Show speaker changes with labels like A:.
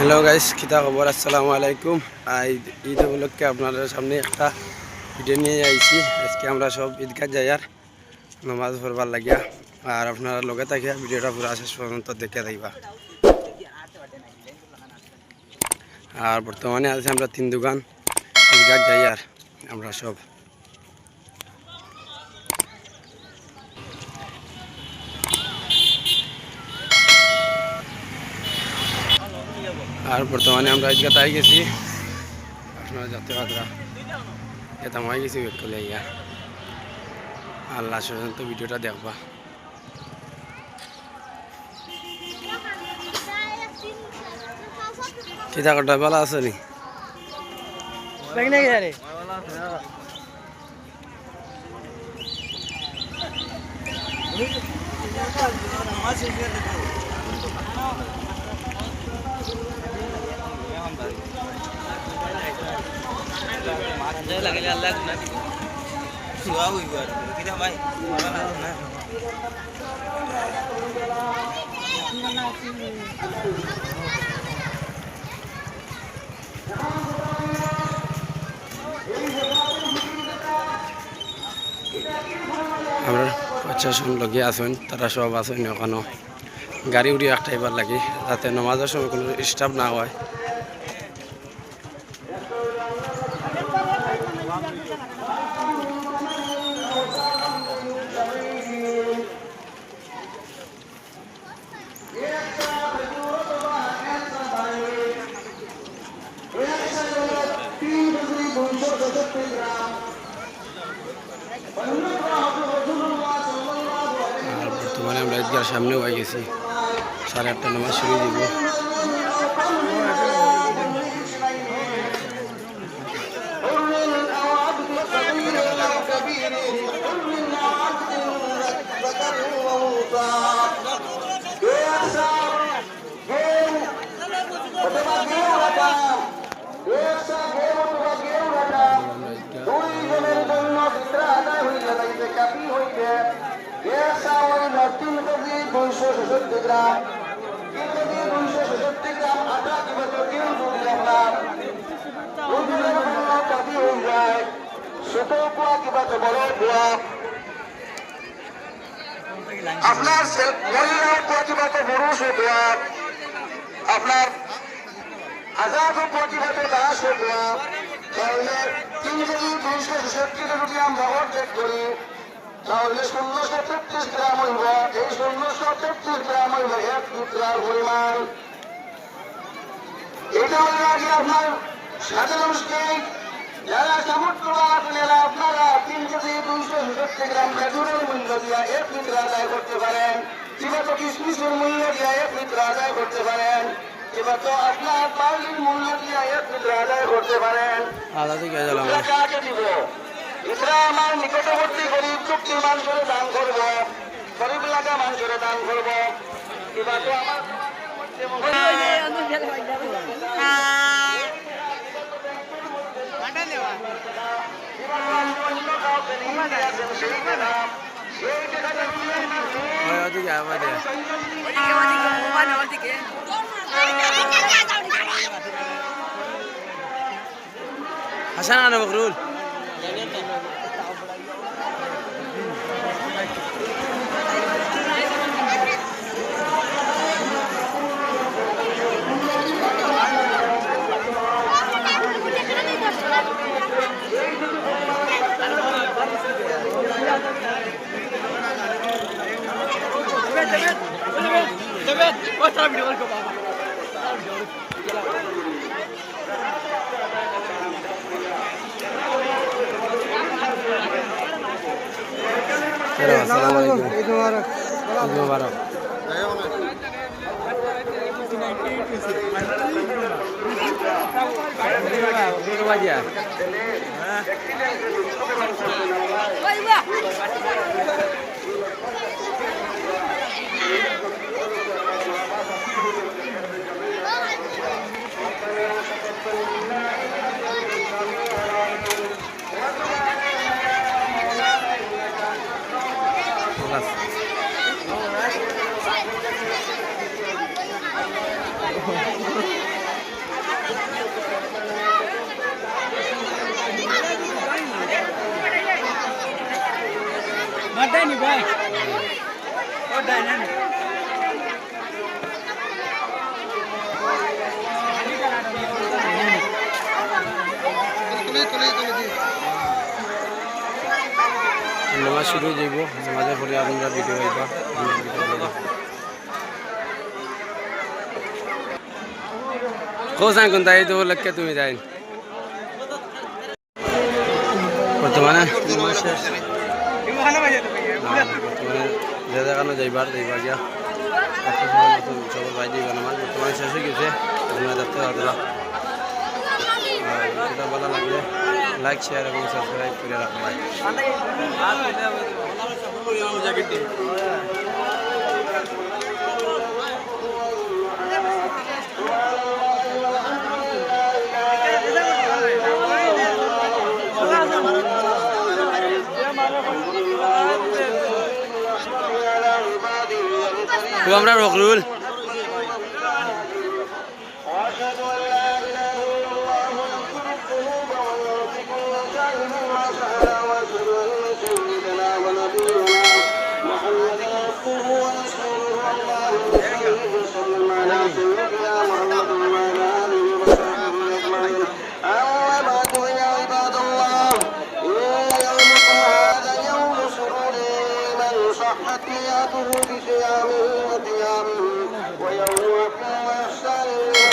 A: Hello guys, কিতা খবর? আসসালামু আলাইকুম। ঈদ উপলক্ষে আপনাদের সামনে একটা ভিডিও নিয়ে আইছি। আজকে আমরা সব ঈদগাহ যাই আর নামাজ পড়বার লাগিয়া, আর আপনারা লগে থাকিয়া ভিডিওটা পুরো শেষ পর্যন্ত দেখে থাকবা। আর বর্তমানে আছে আমরা 3 দোকান ঈদগাহ যাই আর আমরা সব। আর বর্তমানে আমরা ঈদগাহ তাই গেছি, আপনারা যাতে পাত্রা এটা মাই গেছি ওয়েট করে ইয়া। আর লাস্ট পর্যন্ত ভিডিওটা দেখবা। কিতা করতে ভালো আছে নি? আমরা প্রশাসন লগে আসেন, তারা সব আসেন ওখানে গাড়ি উড়ি একটা এবার লাগে যাতে নামাজের সময় কোনো স্টাফ না হয়। আর বর্তমানে আমরা ঈদগার সামনেও হয়ে গেছি, 8:30 নামাজ শুরু দিব।
B: আপনার মহিলার প্রতিবাদ পুরুষ হওয়া, আপনার আজাদ প্রতিবাদ দাস হওয়া, তাহলে 3,266 আমরা অর্ধেক করি, তাহলে 1633 গ্রাম হইব। এই 1633 গ্রাম হইব 1 লিটার পরিমাণ। এটা হলে আগে আপনার সাধারণ স্টেট যারা সামর্থ্যবান আছেন এরা আপনারা 3,266 গ্রাম খেজুরের মূল্য দিয়া 1 লিটার আদায় করতে পারেন, কিংবা তো কিশমিশের মূল্য দিয়া 1 লিটার আদায় করতে পারেন, কিংবা তো আপনার পাউলির মূল্য দিয়া 1 লিটার আদায় করতে পারেন। কাকে দিব? এটা আমার নিকটবর্তী গরিব চুক্তি মানুষের দান করব, গরিব এলাকা মানুষের দান করব, কিংবা তো আমার
A: হাসান আনা বকরুল আসসালামু আলাইকুম। ঈদ মুবারক। নামাজ শুরু হয়ে যাইব নামাজের পরে আপনারা ভিডিও পাইবা কোথায় কোন তাই তো লক্ষ্যে তুমি যাই বর্তমানে যে জায়গানো যাইবার গিয়া সবার ভাই যাইবা নামাজ বর্তমানে শেষ হয়ে গেছে আপনারা দেখতে পারা ভিডিওটা ভালো লাগলে লাইক শেয়ার এবং সাবস্ক্রাইব করে রাখবেন তো আমরা রকরুল
B: واشهد ان لا اله الا الله يغفر الذنوب ويغفر كل شيء مما شاء واشهد ان سيدنا ونبينا محمدا عبده ورسوله الله وسلم على سيدنا محمد وعلى اله وصحبه اجمعين اما بعد يا عباد الله ان يومكم هذا يوم سرور من صحت نياته بصيامه وقيامه ويوم اكل واحسان